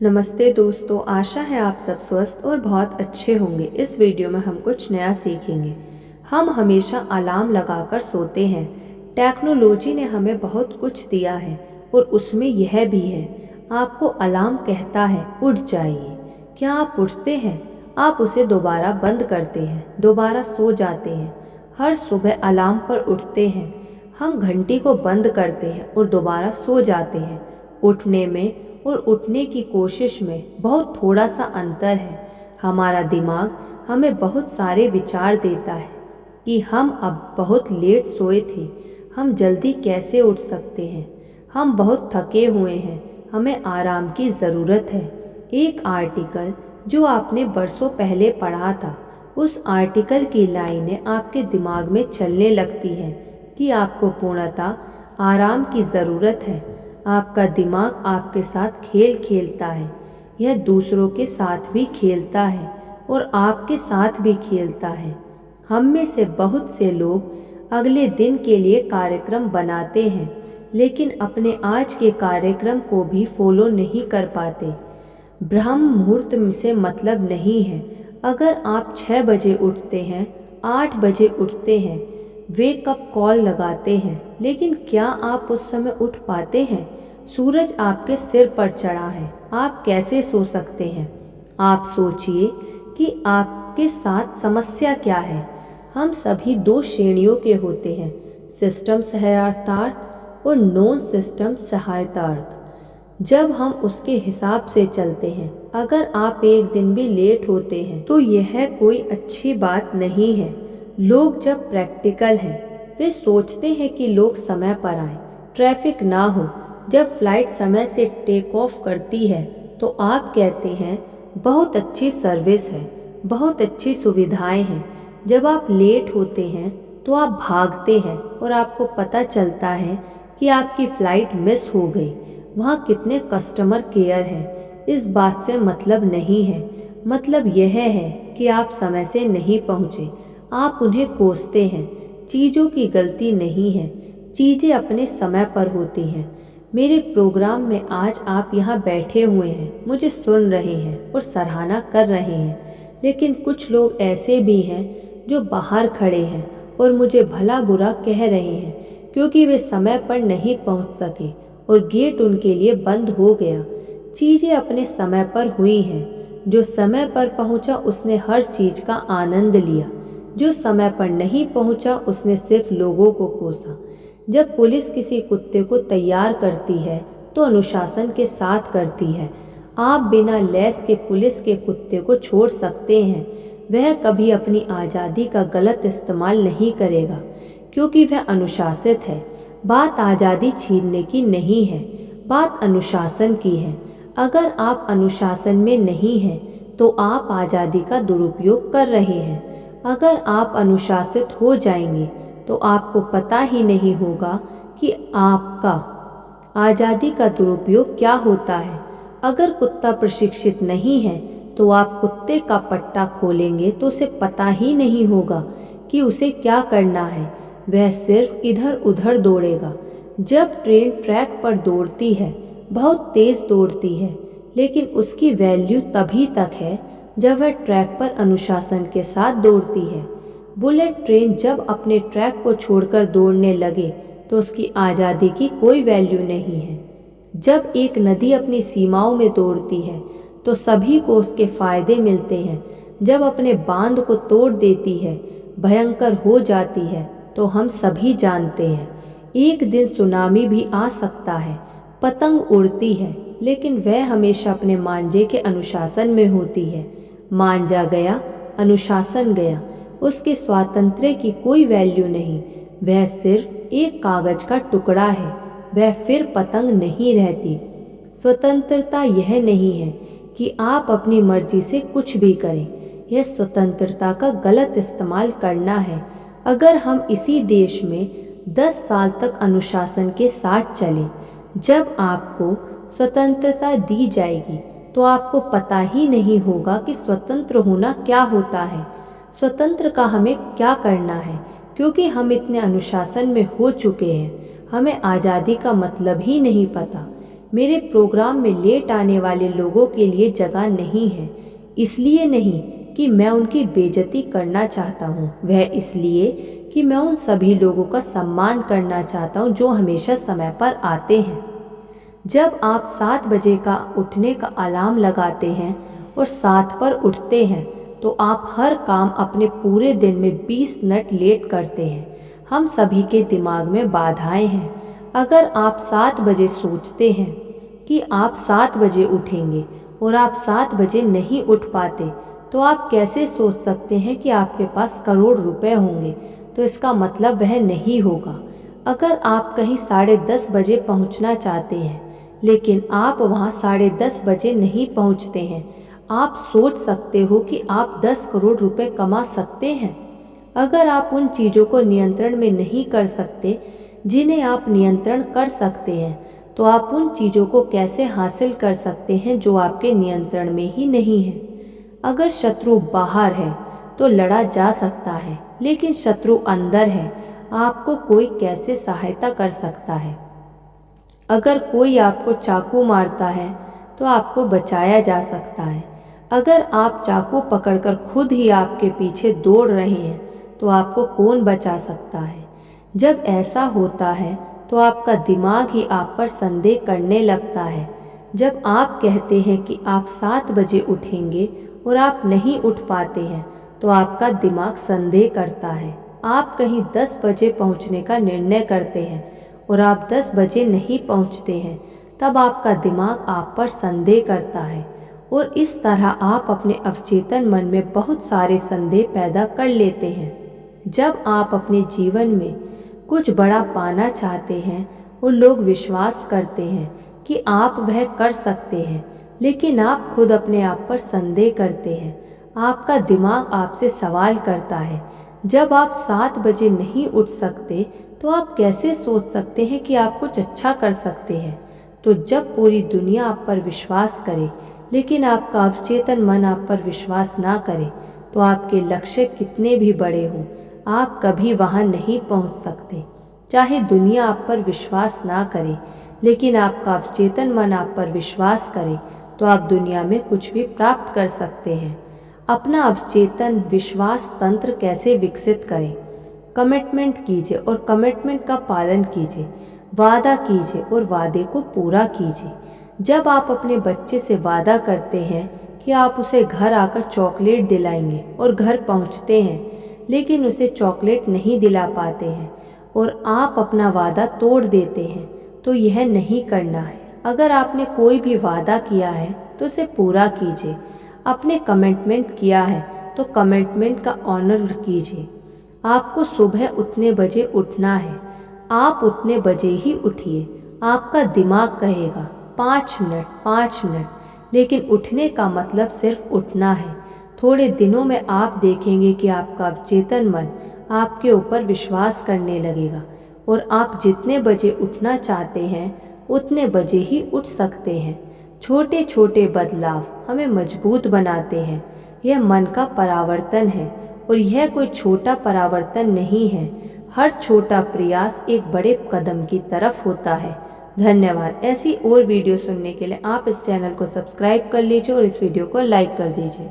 नमस्ते दोस्तों, आशा है आप सब स्वस्थ और बहुत अच्छे होंगे। इस वीडियो में हम कुछ नया सीखेंगे। हम हमेशा अलार्म लगाकर सोते हैं। टेक्नोलॉजी ने हमें बहुत कुछ दिया है और उसमें यह भी है। आपको अलार्म कहता है उठ जाइए। क्या आप उठते हैं? आप उसे दोबारा बंद करते हैं, दोबारा सो जाते हैं। हर सुबह अलार्म पर उठते हैं। हम घंटी को बंद करते हैं और दोबारा सो जाते हैं। उठने में और उठने की कोशिश में बहुत थोड़ा सा अंतर है। हमारा दिमाग हमें बहुत सारे विचार देता है कि हम अब बहुत लेट सोए थे, हम जल्दी कैसे उठ सकते हैं, हम बहुत थके हुए हैं, हमें आराम की ज़रूरत है। एक आर्टिकल जो आपने बरसों पहले पढ़ा था, उस आर्टिकल की लाइनें आपके दिमाग में चलने लगती हैं कि आपको पूर्णतः आराम की ज़रूरत है। आपका दिमाग आपके साथ खेल खेलता है। यह दूसरों के साथ भी खेलता है और आपके साथ भी खेलता है। हम में से बहुत से लोग अगले दिन के लिए कार्यक्रम बनाते हैं, लेकिन अपने आज के कार्यक्रम को भी फॉलो नहीं कर पाते। ब्रह्म मुहूर्त से मतलब नहीं है। अगर आप 6 बजे उठते हैं, 8 बजे उठते हैं, वेक अप कॉल लगाते हैं, लेकिन क्या आप उस समय उठ पाते हैं? सूरज आपके सिर पर चढ़ा है, आप कैसे सो सकते हैं? आप सोचिए कि आपके साथ समस्या क्या है। हम सभी दो श्रेणियों के होते हैं, सिस्टम सहायतार्थ और नॉन सिस्टम सहायतार्थ। जब हम उसके हिसाब से चलते हैं, अगर आप एक दिन भी लेट होते हैं तो यह कोई अच्छी बात नहीं है। लोग जब प्रैक्टिकल हैं, वे सोचते हैं कि लोग समय पर आए, ट्रैफिक ना हो। जब फ्लाइट समय से टेक ऑफ करती है तो आप कहते हैं बहुत अच्छी सर्विस है, बहुत अच्छी सुविधाएं हैं। जब आप लेट होते हैं तो आप भागते हैं और आपको पता चलता है कि आपकी फ़्लाइट मिस हो गई। वहाँ कितने कस्टमर केयर हैं, इस बात से मतलब नहीं है। मतलब यह है कि आप समय से नहीं पहुँचे। आप उन्हें कोसते हैं। चीज़ों की गलती नहीं है, चीज़ें अपने समय पर होती हैं। मेरे प्रोग्राम में आज आप यहाँ बैठे हुए हैं, मुझे सुन रहे हैं और सराहना कर रहे हैं, लेकिन कुछ लोग ऐसे भी हैं जो बाहर खड़े हैं और मुझे भला बुरा कह रहे हैं क्योंकि वे समय पर नहीं पहुँच सके और गेट उनके लिए बंद हो गया। चीज़ें अपने समय पर हुई हैं। जो समय पर पहुँचा उसने हर चीज़ का आनंद लिया, जो समय पर नहीं पहुँचा उसने सिर्फ लोगों को कोसा। जब पुलिस किसी कुत्ते को तैयार करती है तो अनुशासन के साथ करती है। आप बिना लैस के पुलिस के कुत्ते को छोड़ सकते हैं। वह कभी अपनी आज़ादी का गलत इस्तेमाल नहीं करेगा क्योंकि वह अनुशासित है। बात आज़ादी छीनने की नहीं है, बात अनुशासन की है। अगर आप अनुशासन में नहीं हैं तो आप आज़ादी का दुरुपयोग कर रहे हैं। अगर आप अनुशासित हो जाएंगे तो आपको पता ही नहीं होगा कि आपका आज़ादी का दुरुपयोग क्या होता है। अगर कुत्ता प्रशिक्षित नहीं है तो आप कुत्ते का पट्टा खोलेंगे तो उसे पता ही नहीं होगा कि उसे क्या करना है। वह सिर्फ इधर उधर दौड़ेगा। जब ट्रेन ट्रैक पर दौड़ती है, बहुत तेज़ दौड़ती है, लेकिन उसकी वैल्यू तभी तक है जब वह ट्रैक पर अनुशासन के साथ दौड़ती है। बुलेट ट्रेन जब अपने ट्रैक को छोड़कर दौड़ने लगे तो उसकी आज़ादी की कोई वैल्यू नहीं है। जब एक नदी अपनी सीमाओं में दौड़ती है तो सभी को उसके फ़ायदे मिलते हैं। जब अपने बांध को तोड़ देती है, भयंकर हो जाती है, तो हम सभी जानते हैं एक दिन सुनामी भी आ सकता है। पतंग उड़ती है, लेकिन वह हमेशा अपने मांझे के अनुशासन में होती है। मांझा गया, अनुशासन गया, उसके स्वातंत्र्य की कोई वैल्यू नहीं। वह सिर्फ एक कागज का टुकड़ा है। वह फिर पतंग नहीं रहती। स्वतंत्रता यह नहीं है कि आप अपनी मर्जी से कुछ भी करें। यह स्वतंत्रता का गलत इस्तेमाल करना है। अगर हम इसी देश में 10 साल तक अनुशासन के साथ चलें, जब आपको स्वतंत्रता दी जाएगी तो आपको पता ही नहीं होगा कि स्वतंत्र होना क्या होता है, स्वतंत्र का हमें क्या करना है, क्योंकि हम इतने अनुशासन में हो चुके हैं। हमें आज़ादी का मतलब ही नहीं पता। मेरे प्रोग्राम में लेट आने वाले लोगों के लिए जगह नहीं है। इसलिए नहीं कि मैं उनकी बेइज्जती करना चाहता हूँ, वह इसलिए कि मैं उन सभी लोगों का सम्मान करना चाहता हूँ जो हमेशा समय पर आते हैं। जब आप 7 बजे का उठने का अलार्म लगाते हैं और 7 पर उठते हैं तो आप हर काम अपने पूरे दिन में 20 मिनट लेट करते हैं। हम सभी के दिमाग में बाधाएं हैं। अगर आप 7 बजे सोचते हैं कि आप 7 बजे उठेंगे और आप 7 बजे नहीं उठ पाते, तो आप कैसे सोच सकते हैं कि आपके पास करोड़ रुपए होंगे? तो इसका मतलब वह नहीं होगा। अगर आप कहीं 10:30 बजे पहुंचना चाहते हैं लेकिन आप वहां 10:30 बजे नहीं पहुंचते हैं, आप सोच सकते हो कि आप 10 करोड़ रुपए कमा सकते हैं। अगर आप उन चीज़ों को नियंत्रण में नहीं कर सकते जिन्हें आप नियंत्रण कर सकते हैं, तो आप उन चीज़ों को कैसे हासिल कर सकते हैं जो आपके नियंत्रण में ही नहीं है। अगर शत्रु बाहर है तो लड़ा जा सकता है, लेकिन शत्रु अंदर है, आपको कोई कैसे सहायता कर सकता है? अगर कोई आपको चाकू मारता है तो आपको बचाया जा सकता है। अगर आप चाकू पकड़कर खुद ही आपके पीछे दौड़ रहे हैं तो आपको कौन बचा सकता है? जब ऐसा होता है तो आपका दिमाग ही आप पर संदेह करने लगता है। जब आप कहते हैं कि आप 7 बजे उठेंगे और आप नहीं उठ पाते हैं तो आपका दिमाग संदेह करता है। आप कहीं 10 बजे पहुंचने का निर्णय करते हैं और आप 10 बजे नहीं पहुंचते हैं, तब आपका दिमाग आप पर संदेह करता है और इस तरह आप अपने अवचेतन मन में बहुत सारे संदेह पैदा कर लेते हैं। जब आप अपने जीवन में कुछ बड़ा पाना चाहते हैं और लोग विश्वास करते हैं कि आप वह कर सकते हैं, लेकिन आप खुद अपने आप पर संदेह करते हैं, आपका दिमाग आपसे सवाल करता है। जब आप 7 बजे नहीं उठ सकते तो आप कैसे सोच सकते हैं कि आप कुछ अच्छा कर सकते हैं? तो जब पूरी दुनिया आप पर विश्वास करे लेकिन आपका अवचेतन मन आप पर विश्वास ना करे, तो आपके लक्ष्य कितने भी बड़े हों, आप कभी वहां नहीं पहुंच सकते। चाहे दुनिया आप पर विश्वास ना करे, लेकिन आपका अवचेतन मन आप पर विश्वास करे, तो आप दुनिया में कुछ भी प्राप्त कर सकते हैं। अपना अवचेतन विश्वास तंत्र कैसे विकसित करें? कमिटमेंट कीजिए और कमिटमेंट का पालन कीजिए। वादा कीजिए और वादे को पूरा कीजिए। जब आप अपने बच्चे से वादा करते हैं कि आप उसे घर आकर चॉकलेट दिलाएंगे और घर पहुंचते हैं लेकिन उसे चॉकलेट नहीं दिला पाते हैं और आप अपना वादा तोड़ देते हैं, तो यह नहीं करना है। अगर आपने कोई भी वादा किया है तो उसे पूरा कीजिए। आपने कमिटमेंट किया है तो कमिटमेंट का ऑनर कीजिए। आपको सुबह उतने बजे उठना है, आप उतने बजे ही उठिए। आपका दिमाग कहेगा 5 मिनट 5 मिनट, लेकिन उठने का मतलब सिर्फ उठना है। थोड़े दिनों में आप देखेंगे कि आपका अवचेतन मन आपके ऊपर विश्वास करने लगेगा और आप जितने बजे उठना चाहते हैं उतने बजे ही उठ सकते हैं। छोटे छोटे बदलाव हमें मजबूत बनाते हैं। यह मन का परावर्तन है और यह कोई छोटा परावर्तन नहीं है। हर छोटा प्रयास एक बड़े कदम की तरफ होता है। धन्यवाद। ऐसी और वीडियो सुनने के लिए आप इस चैनल को सब्सक्राइब कर लीजिए और इस वीडियो को लाइक कर दीजिए।